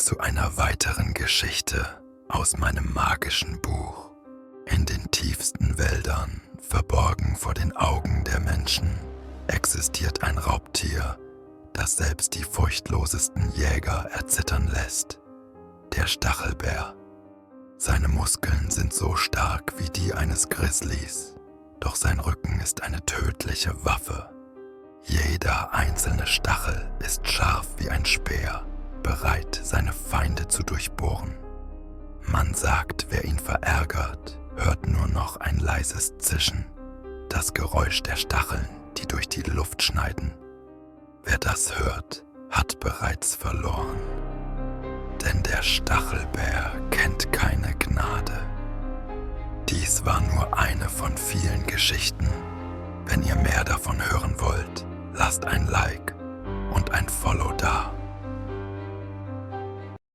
zu einer weiteren Geschichte aus meinem magischen Buch. In den tiefsten Wäldern, verborgen vor den Augen der Menschen, existiert ein Raubtier, das selbst die furchtlosesten Jäger erzittern lässt. Der Stachelbär. Seine Muskeln sind so stark wie die eines Grizzlys, doch sein Rücken ist eine tödliche Waffe. Jeder einzelne Stachel ist scharf wie ein Speer, bereit, seine Feinde zu durchbohren. Man sagt, wer ihn verärgert, hört nur noch ein leises Zischen, das Geräusch der Stacheln, die durch die Luft schneiden. Wer das hört, hat bereits verloren. Denn der Stachelbär kennt keine Gnade. Dies war nur eine von vielen Geschichten. Wenn ihr mehr davon hören wollt, lasst ein Like und ein Follow da.